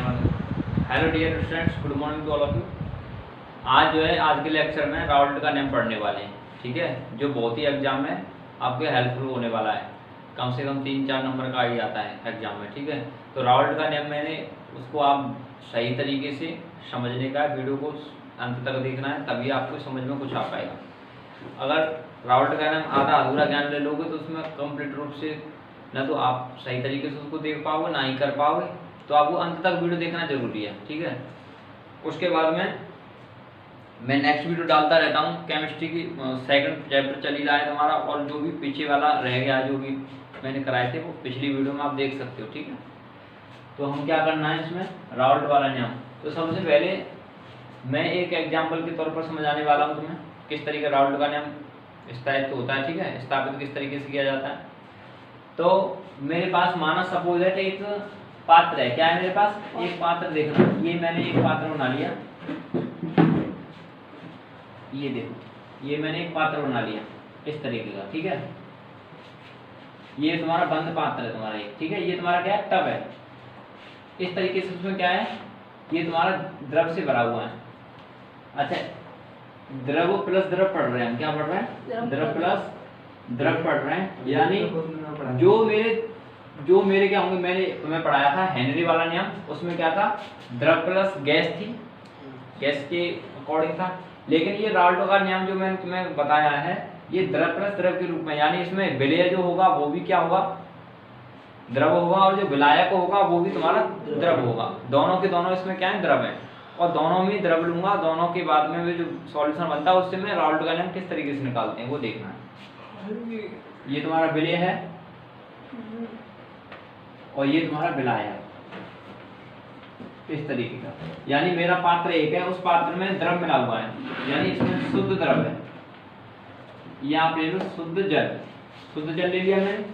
वाले। Hello dear students, good morning to all of you. आज जो है आज के लेक्चर में राउल्ट का नियम पढ़ने वाले हैं, ठीक है, जो बहुत ही एग्जाम में आपके हेल्पफुल होने वाला है। कम से कम 3-4 नंबर का ही आता है एग्जाम में, ठीक है। तो राउल्ट का नियम मैंने उसको आप सही तरीके से समझने का, वीडियो को अंत तक देखना है, तभी आपको समझ में कुछ आ पाएगा। अगर राउल्ट का नियम आधा अधूरा ज्ञान ले लोगे तो उसमें कंप्लीट रूप से ना तो आप सही तरीके से उसको देख पाओगे, ना ही कर पाओगे। तो आपको अंत तक वीडियो देखना जरूरी है, ठीक है। उसके बाद में मैं नेक्स्ट वीडियो डालता रहता हूँ। केमिस्ट्री की सेकंड चैप्टर चल ही रहा है तुम्हारा, और जो भी पीछे वाला रह गया, जो भी मैंने कराए थे, वो पिछली वीडियो में आप देख सकते हो, ठीक है। तो हम क्या करना है इसमें, राउल्ट वाला नियम। तो सबसे पहले मैं एक एग्जाम्पल के तौर पर समझाने वाला हूँ तुम्हें किस तरीके राउल्ट का नियम स्थापित होता है, ठीक है, स्थापित किस तरीके से किया जाता है। तो मेरे पास माना सपोज है एक पात्र है। क्या है मेरे पास? एक पात्र। देखना, ये मैंने एक पात्र बना लिया, ये देखो, ये मैंने एक पात्र बना लिया इस तरीके का, ठीक है। ये तुम्हारा बंद पात्र है तुम्हारा एक, ठीक है। ये तुम्हारा क्या है? टब है। इस तरीके से उसमें क्या है, ये तुम्हारा द्रव से भरा हुआ है। अच्छा, द्रव प्लस द्रव पढ़ रहे हैं हम। क्या पढ़ रहे हैं? द्रव प्लस द्रव पढ़ रहे हैं। यानी जो मेरे क्या होंगे, मैंने तुम्हें पढ़ाया था हेनरी वाला नियम, उसमें क्या था, द्रव प्लस गैस थी, गैस के अकॉर्डिंग था। लेकिन ये राउल्ट का नियम जो मैंने तुम्हें बताया है, ये द्रव प्लस द्रव के रूप में, यानी इसमें विलय जो होगा वो भी क्या होगा, द्रव होगा, और जो विलायक होगा वो भी तुम्हारा द्रव होगा। दोनों के दोनों इसमें क्या है, द्रव है, और दोनों में द्रव लूंगा। दोनों के बाद में भी जो सॉल्यूशन बनता है उससे मैं राउल्ट का नियम किस तरीके से निकालते हैं वो देखना है। ये तुम्हारा विलय है और ये तुम्हारा विलायक, इस तरीके का। यानी मेरा पात्र एक है, उस पात्र में द्रव मिला हुआ है, यानी इसमें शुद्ध द्रव है। ये आप ले लो शुद्ध जल, शुद्ध जल ले लिया मैंने,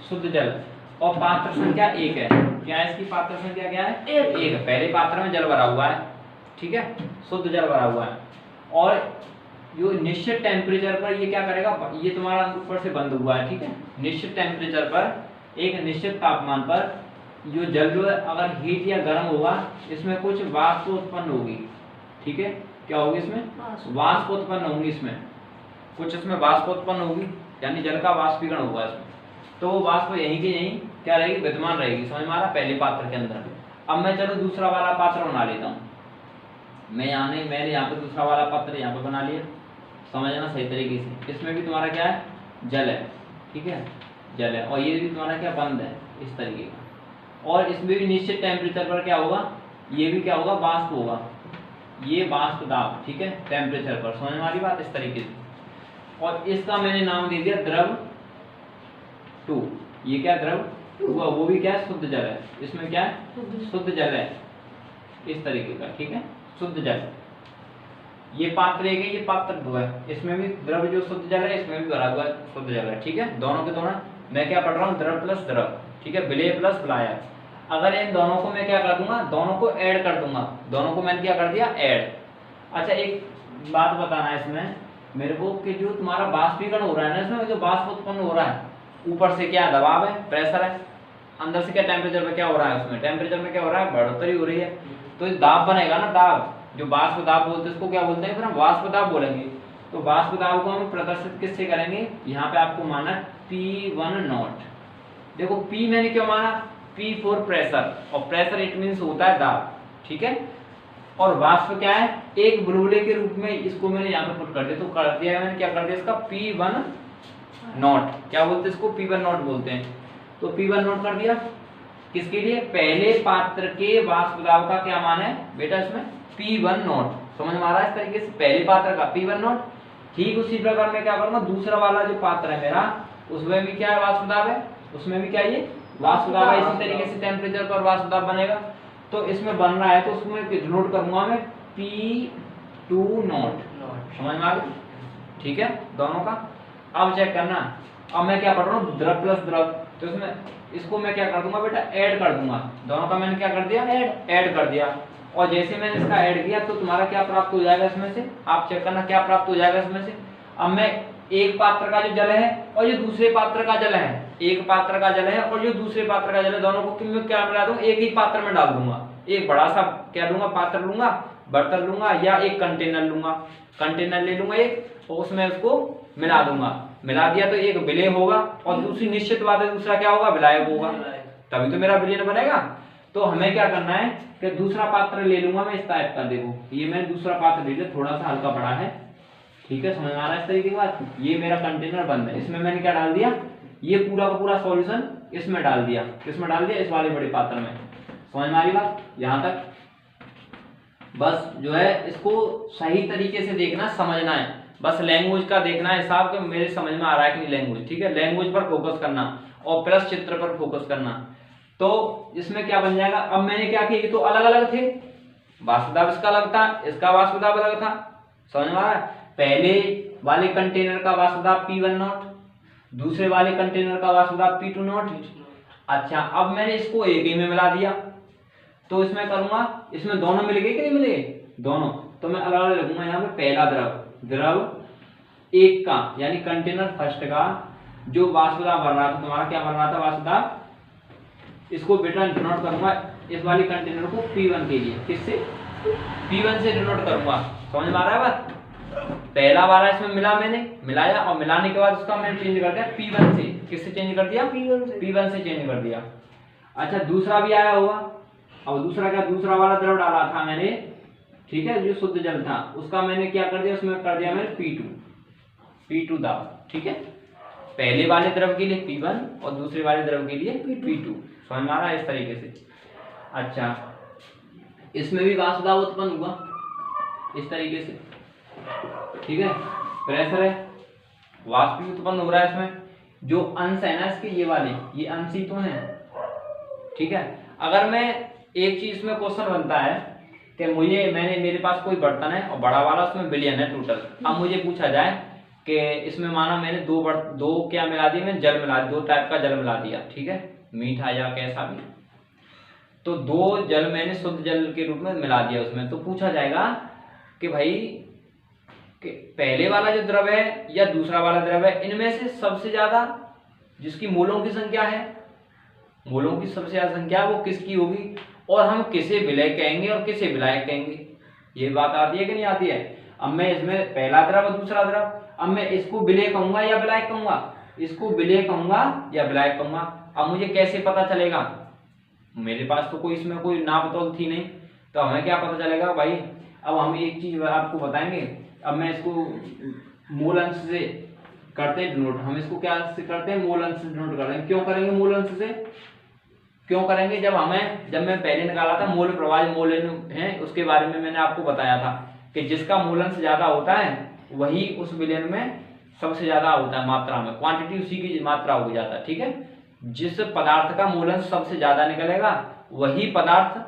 शुद्ध जल, और पात्र संख्या 1 है। क्या है इसकी पात्र संख्या? क्या है? 1 है। पहले पात्र में जल भरा हुआ है, ठीक है, शुद्ध जल भरा हुआ है। और जो निश्चित टेम्परेचर पर ये क्या करेगा, ये तुम्हारा ऊपर से बंद हुआ है, ठीक है। निश्चित टेम्परेचर पर, एक निश्चित तापमान पर जो जल जो है, अगर हीट या गर्म होगा, इसमें कुछ वाष्प उत्पन्न होगी, ठीक है। क्या होगी इसमें? वाष्प उत्पन्न होंगी, इसमें कुछ इसमें वाष्प उत्पन्न होगी, यानी जल का वाष्पीकरण होगा इसमें। तो वो वाष्प यहीं की यहीं क्या रहेगी, विद्यमान रहेगी। समझ में आ रहा? पहले पात्र के अंदर। अब मैं चलो दूसरा वाला पात्र बना लेता हूँ। मैंने यहाँ पे दूसरा वाला पात्र यहाँ पे बना लिया, समझना सही तरीके से। इसमें भी तुम्हारा क्या है, जल है, ठीक है, जल है, और ये भी तुम्हारा क्या, बंद है, इस तरीके का। और इसमें भी निश्चित टेम्परेचर पर क्या होगा, ये भी क्या होगा, वाष्प होगा, ये वाष्प दाब, ठीक है, टेम्परेचर पर। समझ में आ रही बात? इस तरीके से। और इसका मैंने नाम दे दिया द्रव 2। ये क्या, द्रव 2, वो भी क्या है, शुद्ध जल है। इसमें क्या है, शुद्ध जल है, इस तरीके का, ठीक है, शुद्ध जल। ये पात्र 1 है, ये पात्र 2 है। इसमें भी द्रव जो शुद्ध जल है, इसमें भी भरा हुआ शुद्ध जल है, ठीक है। दोनों के दोनों मैं क्या पढ़ रहा हूँ, द्रव प्लस द्रव, ठीक है, विलय प्लस विलायक। अगर इन दोनों को मैं क्या कर दूंगा, दोनों को ऐड कर दूंगा। दोनों को मैंने क्या कर दिया, ऐड। अच्छा, एक बात बताना है इसमें मेरे को कि जो तुम्हारा वाष्पीकरण हो रहा है ना, इसमें जो वाष्प उत्पन्न हो रहा है, ऊपर से क्या दबाव है, प्रेशर है, अंदर से क्या टेम्परेचर में क्या हो रहा है, उसमें टेम्परेचर में क्या हो रहा है, बढ़ोतरी हो रही है। तो दाब बनेगा ना, दाब, जो वाष्प दाब बोलते हैं, इसको क्या बोलते हैं, फिर हम वाष्प दाब बोलेंगे। तो वाष्प दाब को हम प्रदर्शित किससे करेंगे, यहाँ पे आपको माना P1 नॉट। देखो P मैंने क्यों माना, P फॉर प्रेशर, और प्रेशर इट मीन्स होता है दाब, ठीक है। और वाष्प क्या है, एक बुलबुले के रूप में इसको मैंने यहाँ पे पुट कर दिया। तो कर दिया मैंने, क्या कर दिया इसका, P1 नॉट। क्या बोलते हैं इसको, P1 नॉट बोलते हैं। तो P1 नॉट कर दिया, किसके लिए, पहले पात्र के वाष्प दाब का क्या मान है बेटा, इसमें P1 नॉट। समझ में आ रहा है? इस तरीके से पहले पात्र का P1 नॉट। ठीक उसी प्रकार मैं क्या करूंगा, दूसरा वाला जो पात्र है मेरा, उसमें भी क्या है, वाष्प दाब है, उसमें भी क्या ये वाष्प दाब है। इसी तरीके से टेम्परेचर पर वाष्प दाब बनेगा। तो इसमें बन रहा है, तो उसमें डिनोट करूंगा मैं P2 नॉट। समझ में आ गया? ठीक है, दोनों का। अब चेक करना, अब मैं क्या पढ़ रहा हूँ, द्रव प्लस द्रव। तो इसमें इसको मैं क्या कर दूंगा बेटा, ऐड कर दूंगा। दोनों का मैंने क्या कर दिया, ऐड कर दिया। और जैसे मैंने इसका ऐड किया तो तुम्हारा क्या प्राप्त हो जाएगा इसमें से, आप चेक करना क्या प्राप्त हो जाएगा इसमें से। अब मैं एक पात्र का जो जल है और जो दूसरे पात्र का जल है, एक पात्र का जल है और जो दूसरे पात्र का जल है, दोनों को क्या मिला दूं, एक ही पात्र में डाल दूंगा। एक बड़ा सा क्या लूंगा, पात्र लूंगा, बर्तन लूंगा, या एक कंटेनर लूंगा, कंटेनर ले लूंगा एक, और उसमें उसको मिला दूंगा। मिला दिया तो एक विलेय होगा, और दूसरी निश्चित बात है दूसरा क्या होगा, विलायक होगा, तभी तो मेरा विलयन बनेगा। तो हमें क्या करना है कि दूसरा पात्र ले लूंगा मैं इस टाइप का, देखो ये मैंने दूसरा पात्र ले लिया, थोड़ा सा हल्का बड़ा है, ठीक है, समझ में आ रहा है इस तरीके की बात। ये मेरा कंटेनर बंद है, इसमें मैंने क्या डाल दिया, ये पूरा का पूरा सॉल्यूशन इसमें डाल दिया, किसमें डाल दिया, इस वाले बड़े पात्र में। समझ में आ रही बात यहाँ तक? बस जो है इसको सही तरीके से देखना, समझना है, बस लैंग्वेज का देखना है हिसाब के मेरे समझ में आ रहा है कि नहीं लैंग्वेज, ठीक है, लैंग्वेज पर फोकस करना और प्लस चित्र पर फोकस करना। तो इसमें क्या बन जाएगा, अब मैंने क्या किया, ये तो अलग अलग थे, वासुदेव इसका अलग था, इसका वासुदेव अलग था, समझ में आ रहा है। पहले वाले कंटेनर का वासुदेव P1 नॉट, दूसरे वाले कंटेनर का वासुदेव P2 नॉट। अच्छा, अब मैंने इसको एक ही में मिला दिया, तो इसमें करूंगा, इसमें दोनों मिल गए कि नहीं मिले, दोनों, तो मैं अलग अलग लिखूंगा यहाँ पे। पहला द्रव एक का यानी कंटेनर फर्स्ट का जो वासुदेव बन रहा था, तुम्हारा क्या बन रहा था, वासुदेव, इसको बेटा डिनोट करूंगा इस वाली कंटेनर को P1 के लिए, किससे, P1 से डिनोट करूंगा। समझ में आ रहा है बात? पहला वाला इसमें मिला, मैंने मिलाया, और मिलाने के बाद उसका मैंने चेंज कर दिया P1 से, किससे चेंज कर दिया, P1 से चेंज कर दिया। अच्छा, दूसरा भी आया होगा, अब दूसरा क्या, दूसरा वाला द्रव डाला था मैंने, ठीक है, जो शुद्ध जल था उसका मैंने क्या कर दिया, उसमें कर दिया मैंने P2 दाब, ठीक है, पहले वाले द्रव के लिए P1 और दूसरे वाले द्रव के लिए P2। समझ में आ रहा है इस तरीके से? अच्छा, इसमें भी वासुदेव उत्पन्न हुआ इस तरीके से, ठीक है, प्रेशर है, वाष्प भी उत्पन्न हो रहा है इसमें, जो अंश है ना इसके, ये वाले, ये अंश ही तो हैं, ठीक है। अगर मैं एक चीज में क्वेश्चन बनता है कि मेरे पास कोई बर्तन है और बड़ा वाला उसमें बिलियन है टोटल, अब मुझे पूछा जाए कि इसमें माना मैंने दो क्या मिला दिया, मैंने जल मिला, 2 टाइप का जल मिला दिया, ठीक है, मीठा या कैसा भी, तो 2 जल मैंने शुद्ध जल के रूप में मिला दिया उसमें, तो पूछा जाएगा कि भाई कि पहले वाला जो द्रव है या दूसरा वाला द्रव है, इनमें से सबसे ज्यादा जिसकी मोलों की संख्या है, मोलों की सबसे ज्यादा संख्या वो किसकी होगी, और हम किसे विलय कहेंगे और किसे विलायक कहेंगे, ये बात आती है कि नहीं आती है। अब मैं इसमें पहला द्रव और दूसरा द्रव, अब मैं इसको विलय कहूंगा या विलायक कहूंगा, इसको विलय कहूंगा या विलायक कहूंगा, अब मुझे कैसे पता चलेगा, मेरे पास तो कोई इसमें कोई नाप तोल थी नहीं, तो हमें क्या पता चलेगा भाई। अब हम एक चीज आपको बताएंगे, अब मैं इसको मूल अंश से करते हैं डिनोट, हम इसको क्या से करते हैं, मूल अंश से डिनोट करते हैं। क्यों करेंगे मूल अंश से, क्यों करेंगे, जब मैं पहले निकाला था मोल प्रवाह मोल है, उसके बारे में मैंने आपको बताया था कि जिसका मूल अंश ज्यादा होता है वही उस विलयन में सबसे ज्यादा होता है मात्रा में, क्वांटिटी उसी की मात्रा हो जाता है, ठीक है। जिस पदार्थ का मूल अंश सबसे ज्यादा निकलेगा वही पदार्थ,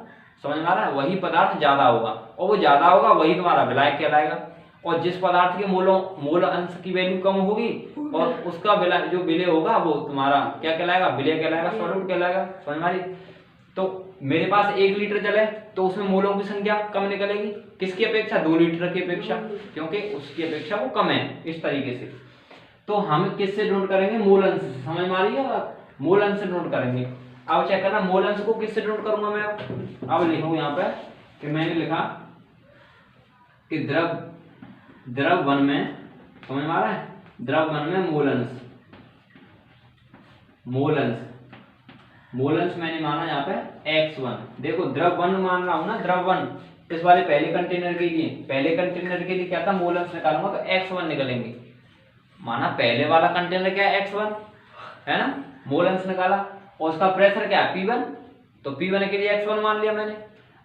समझ में आ रहा है, वही पदार्थ ज्यादा होगा, और वो ज्यादा होगा वही तुम्हारा विलायक कहलाएगा। और जिस पदार्थ के मूल अंश की वैल्यू कम होगी और उसका जो विलय होगा वो तुम्हारा क्या कहलाएगा, विलय कहलाएगा, स्वरूप कहलाएगा। समझ में आ रही? तो मेरे पास 1 लीटर जल है तो उसमें मोलों की संख्या कम निकलेगी, किसकी अपेक्षा, 2 लीटर की अपेक्षा, क्योंकि उसकी अपेक्षा वो कम है, इस तरीके से। तो हम किससे नोट करेंगे, मूल अंश से। समझ में आ रही है, मूल अंश से नोट करेंगे। अब चेक करना मूल अंश को किससे नोट करूंगा मैं, अब लिखूं यहाँ पे कि मैंने लिखा कि द्रव 1 में, समझ में आ रहा है, द्रव 1 में मूल अंश मैंने माना यहाँ पे x1। देखो द्रव 1 मान रहा हूं ना, द्रव 1 इस वाले पहले कंटेनर के लिए क्या था, मूल अंश निकालूंगा तो x1 निकलेंगे। माना पहले वाला कंटेनर क्या है, x1 है ना, मूल अंश निकाला, और उसका प्रेशर क्या है, P1, तो P1 के लिए x1 मान लिया मैंने।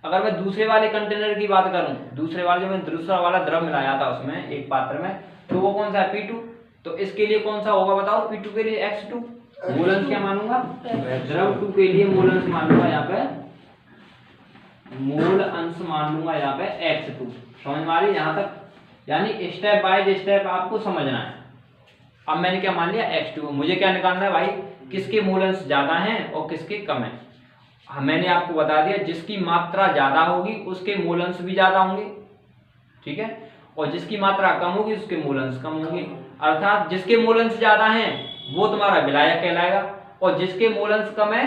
अगर मैं दूसरे वाले कंटेनर की बात करूं, दूसरे वाले जो मैंने दूसरा वाला द्रव मिलाया था उसमें एक पात्र में, तो वो कौन सा है, P2, तो इसके लिए कौन सा होगा बताओ, P2 के लिए x2। मूल अंश क्या मानूंगा, द्रव 2 के लिए मूल अंश मान लूंगा यहाँ पे, मूल अंश मान लूंगा यहाँ पे x2। समझ में आ रही यहाँ तक, यानी स्टेप बाय स्टेप आपको समझना है। अब मैंने क्या मान लिया, x2, मुझे क्या निकालना है भाई, किसके मूल अंश ज्यादा हैं और किसके कम है। मैंने आपको बता दिया जिसकी मात्रा ज्यादा होगी उसके मूल अंश भी ज्यादा होंगे, ठीक है, और जिसकी मात्रा कम होगी उसके मूल अंश कम होंगे। अर्थात जिसके मूल अंश ज्यादा हैं वो तुम्हारा विलायक कहलाएगा, और जिसके मोल अंश कम है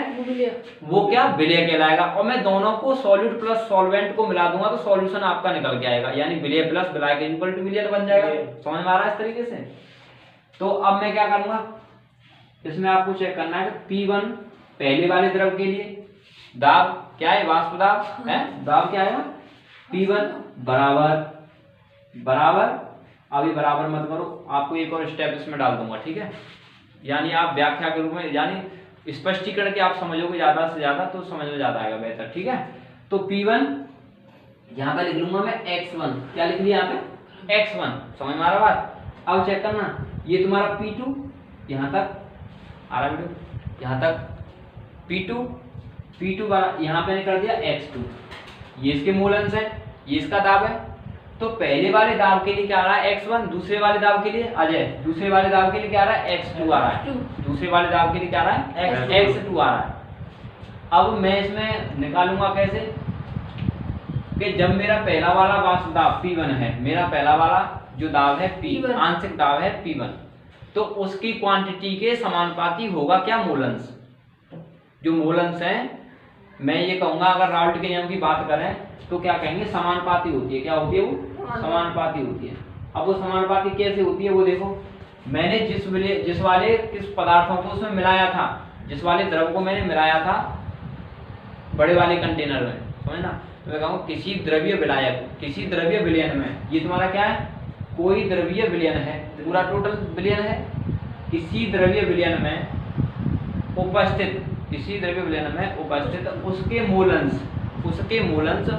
वो क्या, विलेय कहलाएगा। और मैं दोनों को सॉल्यूट प्लस सॉल्वेंट को मिला दूंगा तो सॉल्यूशन आपका निकल के आएगा, यानी विलेय प्लस विलायक इक्वल टू विलेय बन जाएगा। समझ में आ रहा है इस तरीके से। तो अब मैं क्या करूंगा, इसमें आपको चेक करना है P1 पहले वाले द्रव के लिए दाब क्या है, वाष्प दाब है, दाब क्या है P1 बराबर अभी बराबर मत करो, आपको एक और स्टेप इसमें डाल दूंगा, ठीक है। यानी आप व्याख्या के रूप में, यानी स्पष्टीकरण के आप समझोगे ज्यादा से ज्यादा तो समझ में ज्यादा आएगा बेहतर, ठीक है। तो P1 यहाँ पे लिख लूंगा मैं x1, क्या लिख लिया यहाँ पे x1, समझ में आ रहा बात। अब चेक करना, ये तुम्हारा P2 यहाँ तक आ रहा वीडियो, यहाँ तक P2 यहाँ पे कर दिया x2, ये इसके मूल अंश है, ये इसका दाब है। तो पहले वाले दाब के लिए क्या आ रहा है x1, दूसरे वाले दाब के लिए अजय, दूसरे वाले दाब के लिए क्या आ रहा है x2 आ रहा है, दूसरे वाले दाब के लिए क्या आ रहा है x2 आ रहा है। अब मैं इसमें निकालूंगा कैसे कि जब मेरा पहला वाला वाष्प दाब P1 है, मेरा पहला वाला जो दाब है P आंशिक दाब है P1, तो उसकी क्वांटिटी के समानुपाती होगा क्या, मोल अंश। जो मोल अंश है मैं ये कहूंगा, अगर राउल्ट के नियम की बात करें तो क्या कहेंगे, समानुपाती होती है। क्या होती है वो, समानुपाती होती है। अब वो समानुपाती कैसे होती है वो देखो, मैंने जिस वाले किस पदार्थों को उसमें मिलाया था, जिस वाले द्रव को मैंने मिलाया था बड़े वाले कंटेनर में, समझना। तो मैं कहूँगा किसी द्रव्य विलायक, किसी द्रव्य विलयन में, ये तुम्हारा क्या है, कोई द्रव्य विलयन है, पूरा टोटल विलयन है, किसी द्रव्य विलयन में उपस्थित, किसी द्रव्य विलयन में उपस्थित उसके मूलंश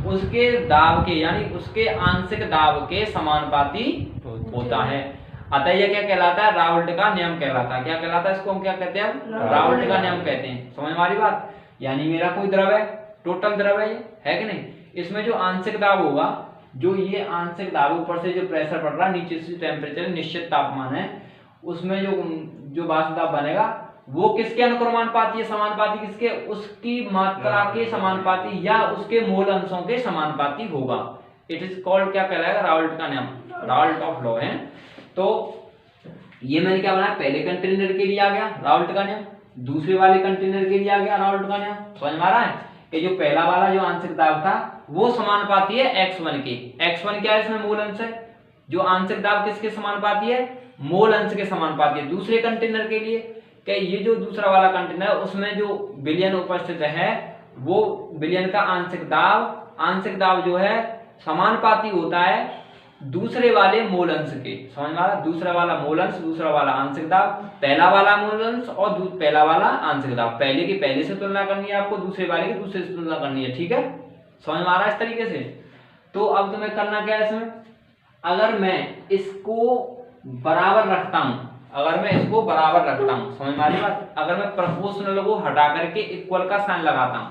उसके दाब के, यानी उसके आंशिक दाब के समानुपाती होता है। अतः यह क्या कहलाता है, राउल्ट का नियम कहलाता है। क्या कहलाता है, इसको हम क्या कहते हैं, राउल्ट का नियम कहते हैं। समझ में आ रही बात। यानी मेरा कोई द्रव है, टोटल द्रव है ये, है कि नहीं, इसमें जो आंशिक दाब होगा, जो ये आंशिक दाब, ऊपर से जो प्रेशर पड़ रहा है, नीचे से टेम्परेचर निश्चित तापमान है, उसमें जो वाष्प दाब बनेगा वो किसके अनुक्रमानुपाती है, समानुपाती किसके, उसकी मात्रा के समानुपाती या उसके मोल अंशों के समानुपाती होगा। इट इज कॉल्ड, क्या कहलाएगा, राउल्ट का नियम, राउल्ट ऑफ लॉ है। तो ये मैंने क्या बनाया, पहले कंटेनर के लिए आ गया राउल्ट का नियम, दूसरे वाले कंटेनर के लिए आ गया राउल्ट का नियम। समझ में आ रहा है कि जो पहला वाला जो आंशिक दाब था वो समानुपाती है x1 के। x1 क्या है, इसमें मूल अंश है। जो आंशिक दाब किसके समानुपाती है, मोल अंश के समानुपाती है। दूसरे कंटेनर के लिए कि ये जो दूसरा वाला कंटेनर है उसमें जो विलयन उपस्थित है वो विलयन का आंशिक दाब जो है समानुपाती होता है दूसरे वाले मोल अंश के। समझ में आ रहा, दूसरा वाला मोल अंश, दूसरा वाला आंशिक दाब, पहला वाला मोल अंश और पहला वाला आंशिक दाब। पहले की पहले से तुलना करनी है आपको, दूसरे वाले की दूसरे से तुलना करनी है, ठीक है। समझ में आ रहा है इस तरीके से। तो अब तुम्हें करना क्या है इसमें, अगर मैं इसको बराबर रखता हूं, समझ में आ रही बात। अगर मैं प्रोपोर्शनल को हटा करके इक्वल का साइन लगाता हूं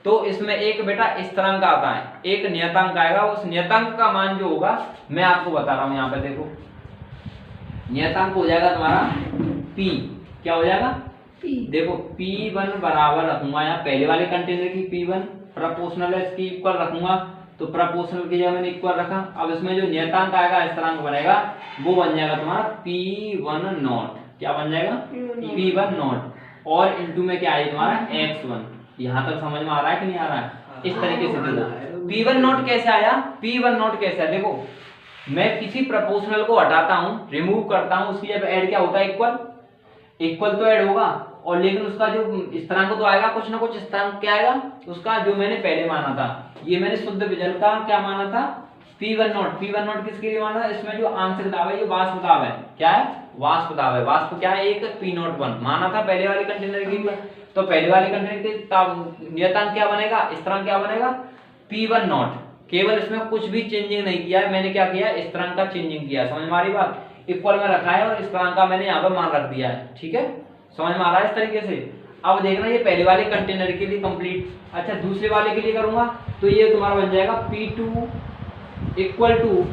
तो इसमें एक बेटा स्थिरांक आता है, एक नियतांक आएगा। उस नियतांक का मान जो होगा मैं आपको बता रहा हूं, यहाँ पे देखो नियतांक हो जाएगा तुम्हारा P। क्या हो जाएगा P, देखो P1 बराबर रखूंगा यहाँ पहले वाले कंटेनर की P1, प्रोपोर्शनल है इसकी इक्वल रखूंगा, तो प्रोपोर्शनल की जगह मैंने इक्वल रखा। अब इसमें जो नियतांक आएगा, स्थिरांक बनेगा, वो बन जाएगा तुम्हारा P1 नॉट। क्या बन जाएगा P1 नॉट, और इनटू में क्या आएगा तुम्हारा x1। यहाँ तक समझ में आ रहा है कि नहीं आ रहा है, इस तरीके से देखो P1 नॉट कैसे आया, P1 नॉट कैसे आया। देखो मैं किसी प्रोपोर्शनल को हटाता हूँ, रिमूव करता हूँ, उसकी जब ऐड क्या होता है, इक्वल तो ऐड होगा, और लेकिन उसका जो स्थिरांक तो आएगा, कुछ ना कुछ स्थिरांक क्या आएगा उसका, जो मैंने पहले माना था, ये मैंने शुद्ध विजन का क्या माना था P1 नॉट। P1 नॉट किसके लिए माना था, इसमें जो आंशिक दाब है, ये वाष्प दाब है। क्या है, वाष्प दाब है। वाष्प क्या है, एक P01 माना था पहले वाले कंटेनर के लिए। तो पहले वाले कंटेनर के नियतांक क्या बनेगा, स्थिरांक क्या बनेगा P1 नॉट। केवल इसमें कुछ भी चेंजिंग नहीं किया है, मैंने क्या किया, स्थिरांक का चेंजिंग किया। समझ में आ रही बात, इक्वल में रखा है और स्थिरांक का मैंने यहाँ पर मान रख दिया है, ठीक है। समझ में आ रहा है इस तरीके से। अब देखना ये पहले वाले कंटेनर के लिए कंप्लीट। अच्छा दूसरे वाले के लिए करूंगा तो ये तुम्हारा बन जाएगा P2 इक्वल टू,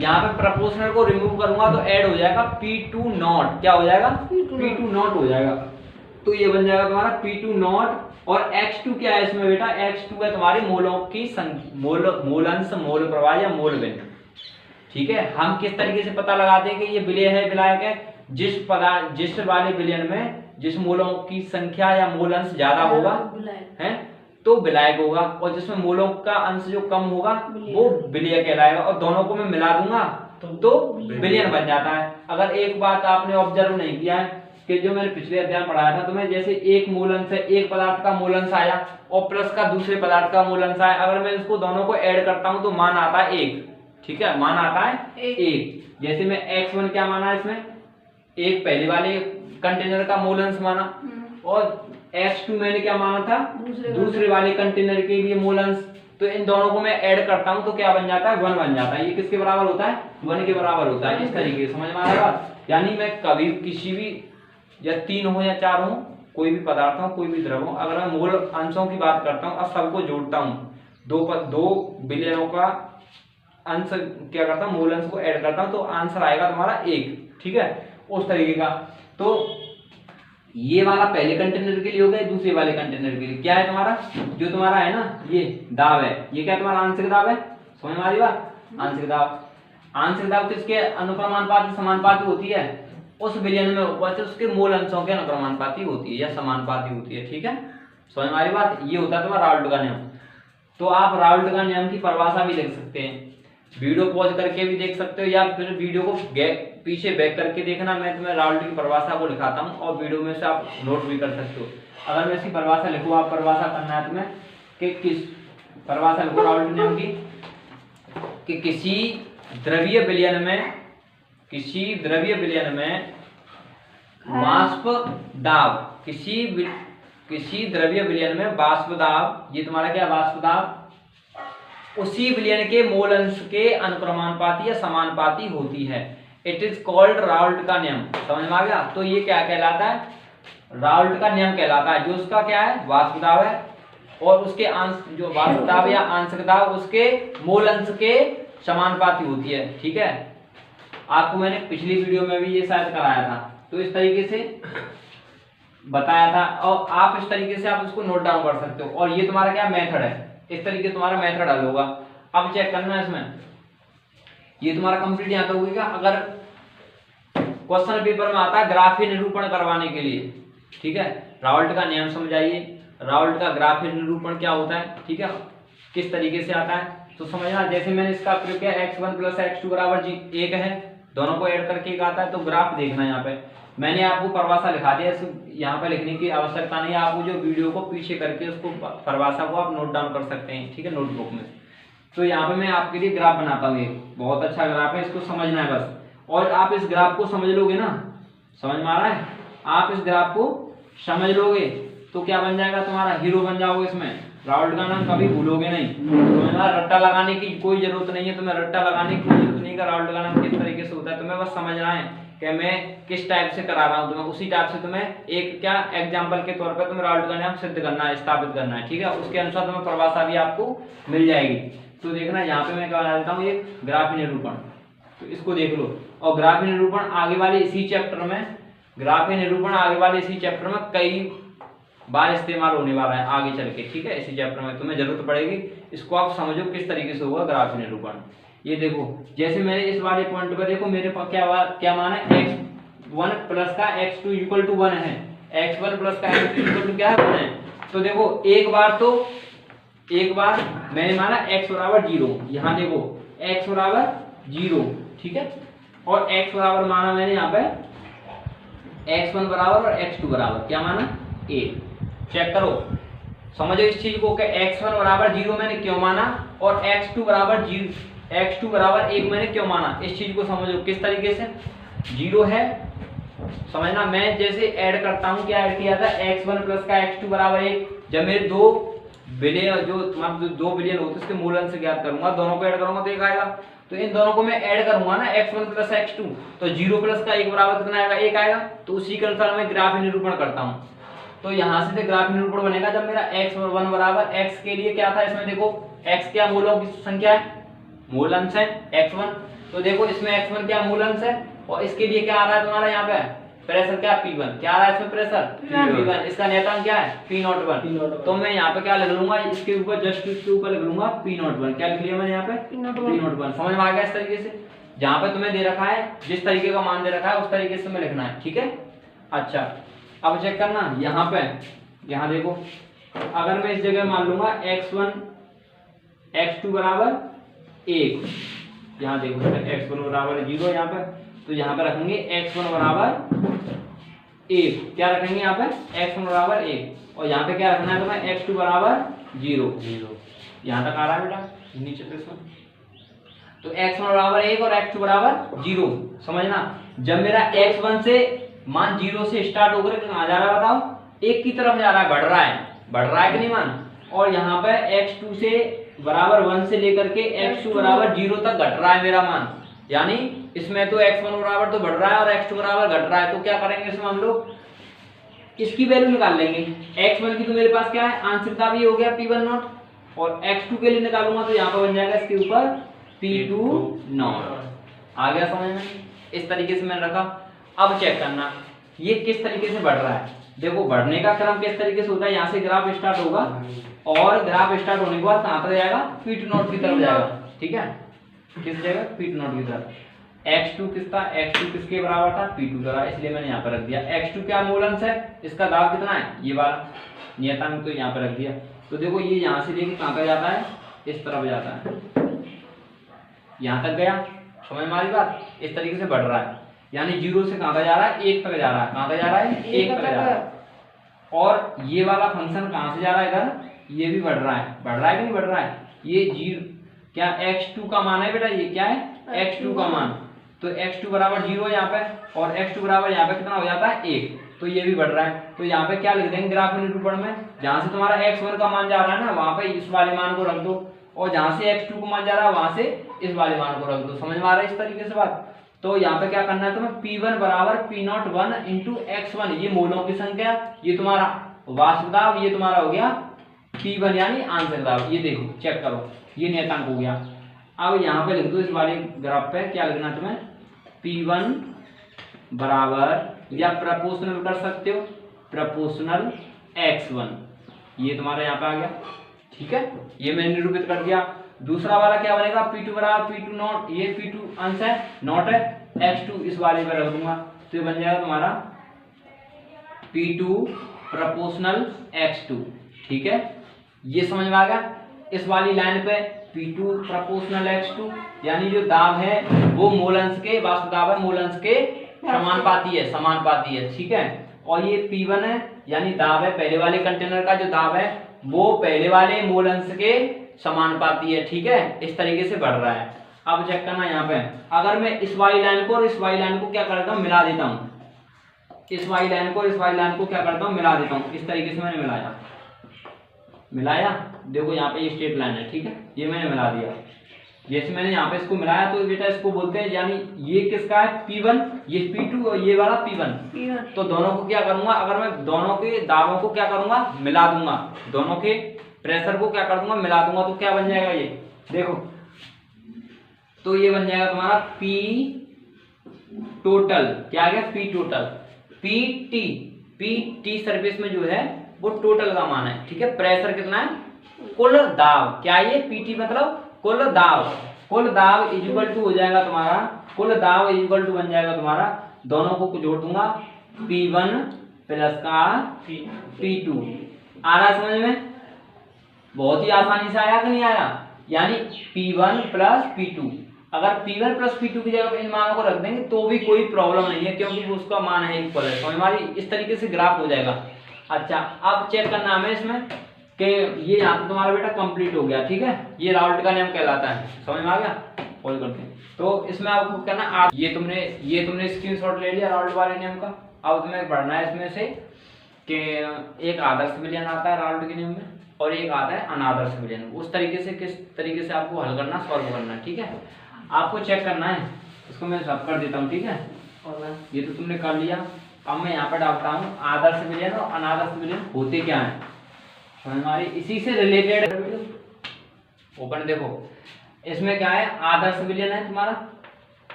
यहाँ पे प्रोपोर्शनल को रिमूव करूंगा तो ऐड हो जाएगा P2 नॉट। क्या हो जाएगा, P2 नॉट हो जाएगा। तो ये बन जाएगा तुम्हारा P2 नॉट, और x2 क्या है इसमें बेटा, x2 है तुम्हारे मोलों की संख्या, मोल अंश, मोल प्रवाह या मोल बिंदु, ठीक है। हम किस तरीके से पता लगाते हैं कि ये विलेय है, विलायक है, जिस वाले विलयन में जिस मोलों की संख्या या मोल अंश ज्यादा होगा है तो विलायक होगा, और जिसमें मोलों का अंश जो कम होगा वो विलेय कहलाएगा। और दोनों को मैं मिला दूंगा तो विलयन बन जाता है। अगर एक बात आपने ऑब्जर्व नहीं किया है कि जो मैंने पिछले अध्याय में पढ़ाया था, तो मैं जैसे एक मूल अंश है, एक पदार्थ का मूल अंश आया और प्लस का दूसरे पदार्थ का मूल अंश आया, अगर मैं इसको दोनों को ऐड करता हूं तो मान आता है 1। ठीक है, मान आता है 1। जैसे मैं x1 क्या माना इसमें, एक पहले वाले कंटेनर का मूल अंश माना, और x2 मैंने क्या माना था, दूसरे वाले कंटेनर के लिए मूल अंश। तो इन दोनों को मैं ऐड करता हूं तो क्या बन जाता है, 1 बन जाता है। ये किसके बराबर होता है, 1 के बराबर होता है। इस तरीके से समझ में आ रहा है। यानी मैं कभी किसी भी, या 3 हो या 4 हो, कोई भी पदार्थ हो, कोई भी द्रव हो, अगर मैं मूल अंशों की बात करता हूँ और सबको जोड़ता हूँ, दो विलयनों का अंश क्या करता हूँ, मूल अंश को ऐड करता हूँ तो आंसर आएगा तुम्हारा 1। ठीक है, उस तरीके का। तो ये वाला पहले कंटेनर के लिए हो गया, दूसरे वाले कंटेनर के लिए क्या है तुम्हारा, जो तुम्हारा है ना ये दाब है, ये क्या तुम्हारा आंशिक दाब है। समझ में आ रही बात, आंशिक दाब। आंशिक दाब किसके अनुक्रमानुपाती समानुपाती होती है, उस विलयन में उपस्थित उसके मूल अंशों के अनुक्रमानुपाती होती है या समानुपाती होती है। ठीक है, समझ में आ रही बात। ये होता है तुम्हारा राउल्ट का नियम। तो आप राउल्ट का नियम की परिभाषा भी लिख सकते हैं, वीडियो पॉज करके भी देख सकते हो, या फिर वीडियो को पीछे बैक करके देखना। मैं तुम्हें राउल्ट की परिभाषा को लिखाता हूँ और वीडियो में से आप नोट भी कर सकते हो। अगर मैं इसकी परिभाषा लिखूँ, आप परिभाषा करना है तुम्हें कि किस परिभाषा लिखो राउल्ट नियम की, कि किसी द्रव्य विलयन में वाष्प दाब, किसी द्रव्य विलयन में वाष्प दाब, ये तुम्हारा क्या वाष्प दाब, उसी विलयन के मूल अंश के अनुक्रमानुपाती या समानुपाती होती है। इट इज कॉल्ड राउल्ट का नियम। समझ में आ गया। तो ये क्या कहलाता है, राउल्ट का नियम कहलाता है, जो उसका क्या है, वाष्प दाब है, और उसके अंश जो वाष्प दाब या आंशिक दाब उसके मूल अंश के समानुपाती होती है। ठीक है, आपको मैंने पिछली वीडियो में भी ये शायद कराया था, तो इस तरीके से बताया था, और आप इस तरीके से आप इसको नोट डाउन कर सकते हो। और ये तुम्हारा क्या मेथड है, इस तरीके से तुम्हारा मेथड हल होगा। अब चेक करना है इसमें, ये तुम्हारा कंप्लीट यहाँ तक होगा। अगर क्वेश्चन पेपर में आता है ग्राफीय निरूपण करवाने के लिए, ठीक है, राउल्ट का नियम समझाइए, राउल्ट का ग्राफीय निरूपण क्या होता है, ठीक है, किस तरीके से आता है, तो समझना। जैसे मैंने इसका प्रयोग किया, x1 + x2 = 1 है, दोनों को ऐड करके एक आता है, तो ग्राफ देखना। यहाँ पे मैंने आपको परिभाषा लिखा दिया, यहाँ पे लिखने की आवश्यकता नहीं है, आपको जो वीडियो को पीछे करके उसको परिभाषा को आप नोट डाउन कर सकते हैं। ठीक है, नोटबुक में। तो यहाँ पे मैं आपके लिए ग्राफ बनाता हूँ, एक बहुत अच्छा ग्राफ है, इसको समझना है बस। और आप इस ग्राफ को समझ लोगे ना, समझ में आ रहा है, आप इस ग्राफ को समझ लोगे तो क्या बन जाएगा, तुम्हारा हीरो बन जाओगे इसमें। राउल्ट का नाम कभी भूलोगे नहीं। तुम्हें रट्टा लगाने की कोई जरूरत नहीं है, तुम्हें रट्टा लगाने की कोई जरूरत नहीं है। राउल्ट का नाम किस तरीके से होता है तुम्हें बस समझना है कि मैं किस टाइप से करा रहा हूँ, तुम्हें उसी टाइप से तुम्हें एक क्या एग्जाम्पल के तौर पर तुम्हें राउल्ट का नाम सिद्ध करना है, स्थापित करना है। ठीक है, उसके अनुसार तुम्हें परिभाषा भी आपको मिल जाएगी। तो देखना, यहाँ पे मैं क्या बना देता हूँ, एक ग्राफीय निरूपण, तो इसको देख लो। और ग्राफीय निरूपण आगे वाले इसी चैप्टर में, ग्राफीय निरूपण आगे वाले इसी चैप्टर में कई बार इस्तेमाल होने वाला है आगे चल के। ठीक है, इसी चैप्टर में तुम्हें जरूरत पड़ेगी, इसको आप समझो किस तरीके से होगा ग्राफीय निरूपण। ये देखो, जैसे मैंने इस वाले पॉइंट पर देखो, मेरे पास क्या मान है, x1 + का x2 = 1 है, x1 + का x2 = क्या है, 1 है। तो देखो एक बार मैंने माना x = 0, यहाँ देखो x = 0, ठीक है, और x बराबर माना मैंने यहाँ पे x1 बराबर और x2 बराबर क्या माना, 1। चेक करो, समझो इस चीज को कि x1 = 0 मैंने क्यों माना और x2 = 1 मैंने क्यों माना। इस चीज को समझो किस तरीके से, 0 है, समझना। मैं जैसे ऐड करता हूं, क्या ऐड किया था, x1 + का x2 = 1। जब मेरे दो विलयन होते उसके मूल अंश ज्ञात करूंगा, दोनों को ऐड करूंगा तो 1 आएगा। तो इन दोनों को मैं ऐड करूंगा ना, x1 + x2, तो 0 + का 1 बराबर कितना आएगा, 1 आएगा। तो उसी के अनुसार मैं ग्राफीय निरूपण करता हूं। तो यहां से ग्राफीय निरूपण बनेगा जब मेरा x1 बराबर x के लिए क्या था, इसमें देखो x क्या मूलों की संख्या है, मूल अंश है x1। तो देखो इसमें x1 क्या मूल अंश है, और इसके लिए क्या आ रहा है तुम्हारा यहाँ पे प्रेशर, क्या P1, क्या आ रहा है इसमें प्रेशर P1, इसका नेतांक क्या है P01। तो मैं यहाँ पे क्या लिख लूंगा, इसके ऊपर जस्ट इसके ऊपर लिख लूंगा P01। क्या लिख लिया मैंने यहाँ पे P01। समझ में आ गया इस तरीके से, जहाँ पे तुम्हें दे रखा है जिस तरीके का मान दे रखा है उस तरीके से तुम्हें लिखना है। ठीक है, अच्छा अब चेक करना यहाँ पे, यहाँ देखो, अगर मैं इस जगह मान लूंगा x1 x2 बराबर 1, यहाँ देखो x1 बराबर 0 यहाँ पे, तो यहाँ पे रखेंगे x1 बराबर 1, क्या रखेंगे यहाँ पे x1 बराबर 1, और यहाँ पे क्या रखना है तुम्हें x2 बराबर 0। यहाँ तक आ रहा है बेटा नीचे पे इसमें, तो x1 बराबर 1 और x2 बराबर 0। समझना, जब मेरा x1 से मान 0 से स्टार्ट होकर कहाँ जा रहा है बताओ, 1 की तरफ जा रहा है, बढ़ रहा है कि नहीं मान, और यहाँ पे x2 से बराबर 1 से लेकर के x2 बराबर 0 तक घट रहा है मेरा मान, यानी इसमें तो x1 बराबर तो बढ़ रहा है और x2 बराबर घट रहा है। तो क्या करेंगे इसमें हम लोग इसकी वैल्यू निकाल लेंगे। x1 की तो मेरे पास क्या है आंसर था, ये हो गया P1 नॉट, और x2 के लिए निकालूंगा तो यहाँ पर बन जाएगा इसके ऊपर P2 नॉट। आ गया समझ में, इस तरीके से मैंने रखा। अब चेक करना ये किस तरीके से बढ़ रहा है। देखो बढ़ने का क्रम किस तरीके से होता है, यहाँ से ग्राफ स्टार्ट होगा और ग्राफ स्टार्ट होने के बाद कहाँ पर जाएगा, P2 नॉट की तरफ जाएगा। ठीक है, किस जगह P2 नॉट की तरफ। x2 किस था, x2 किसके बराबर था, P2 था, इसलिए मैंने यहाँ पर रख दिया। x2 क्या मूलंश है, इसका दाब कितना है, ये वाला नियतांक, तो यहाँ पर रख दिया। तो देखो ये यहाँ से लेके कहाँ तक जाता है, इस तरफ जाता है, यहाँ तक गया। समझ में आ रही बात, इस तरीके से बढ़ रहा है, यानी 0 से कहाँ तक जा रहा है, 1 तक जा रहा है। कहाँ तक जा रहा है, 1 तक जा रहा है। और ये वाला फंक्शन कहाँ से जा रहा है, इधर, ये भी बढ़ रहा है कि नहीं बढ़ रहा है। ये 0 क्या x2 का मान है बेटा, ये क्या है x2 का मान, तो x2 बराबर 0 यहाँ पे, और x2 बराबर यहाँ पे कितना हो जाता है 1, तो ये भी बढ़ रहा है। तो यहाँ पे क्या लिख देंगे ग्राफ निरूपण में, जहाँ से तुम्हारा x1 का मान जा रहा है ना, वहाँ पे इस वाले मान को रख दो, और जहाँ से x2 का मान जा रहा है वहाँ से इस वाले मान को रख दो। समझ में आ रहा है इस तरीके से बात। तो यहाँ पे क्या करना है तुम्हें, P1 बराबर P01 इंटू x1, ये मोलों की संख्या, ये तुम्हारा वाष्प दाब, ये तुम्हारा हो गया P1 यानी आंतरिक दाब। ये देखो चेक करो, ये नियतांक हो गया। अब यहाँ पे लिख दो इस वाले ग्राफ पे, क्या लिखना है तुम्हें, P1 बराबर, या प्रोपोर्शनल कर सकते हो, प्रोपोर्शनल x1, ये तुम्हारा यहाँ पे आ गया। ठीक है, ये मैंने निरूपित कर दिया। दूसरा वाला क्या बनेगा, P2 बराबर P2 नॉट, ये P2 अंश है, नॉट है, x2 इस वाले पे रख दूंगा, तो ये बन जाएगा तुम्हारा P2 प्रोपोर्शनल x2। ठीक है, ये समझ में आ गया। इस वाली लाइन पे P2 प्रोपोर्शनल x2, यानी जो दाब है वो मोलंश के, वाष्प दाब है मोलंश के समानुपाती है। ठीक है, और ये P1 है, यानी दाब है पहले वाले कंटेनर का, जो दाब है वो पहले वाले मोलंश के समानुपाती है। ठीक है, इस तरीके से बढ़ रहा है। अब चेक करना यहाँ पे, अगर मैं इस वाली लाइन को और इस वाली लाइन को क्या करता हूँ, मिला देता हूँ, इस वाली लाइन को और इस वाली लाइन को क्या करता हूँ, मिला देता हूँ। इस तरीके से मैंने मिलाया, देखो यहाँ पे ये स्ट्रेट लाइन है। ठीक है, ये मैंने मिला दिया, जैसे मैंने यहाँ पे इसको मिलाया तो बेटा इसको बोलते हैं, यानी ये किसका है P1, ये P2 और ये वाला P1। तो दोनों को क्या करूंगा, अगर मैं दोनों के दाबों को क्या करूंगा, मिला दूंगा, दोनों के प्रेशर को क्या कर दूंगा, मिला दूंगा, तो क्या बन जाएगा ये देखो, तो ये बन जाएगा तुम्हारा P टोटल, क्या आ गया P टोटल, PT सरफेस में जो है वो टोटल का मान है। ठीक है, प्रेशर कितना है, कुल दाब, क्या ये PT मतलब कुल दाब इक्वल टू हो जाएगा तुम्हारा, कुल दाब इक्वल टू बन जाएगा तुम्हारा, दोनों को जोड़ दूंगा P1 प्लस का P2। आ रहा समझ में, बहुत ही आसानी से आया कि नहीं आया, यानी P1 प्लस P2, अगर P1 प्लस P2 की जगह इन मानों को रख देंगे तो भी कोई प्रॉब्लम नहीं है, क्योंकि उसका मान है इक्वल है। समझ हमारी, इस तरीके से ग्राफ हो जाएगा। अच्छा, अब चेक करना हमें इसमें कि ये यहाँ पे तुम्हारा बेटा कंप्लीट हो गया। ठीक है, ये राउल्ट का नियम कहलाता है। समझ में आ गया, फॉलो करते हैं। तो इसमें आपको करना, आप ये तुमने स्क्रीनशॉट ले लिया राउल्ट वाले नियम का। अब तुम्हें पढ़ना है इसमें से कि एक आदर्श विलयन आता है राउल्ट के नियम में, और एक आता है अनादर्श विलयन। उस तरीके से किस तरीके से आपको हल करना, सॉल्व करना। ठीक है, आपको चेक करना है, इसको मैं सब कर देता हूँ। ठीक है, और ये तो तुमने कर लिया। अब मैं यहाँ पर डालता हूँ आदर्श विलयन और अनादर्श विलयन होते क्या है, हमारी इसी से रिलेटेड। ओपन देखो, इसमें क्या है, आदर्श विलयन है तुम्हारा,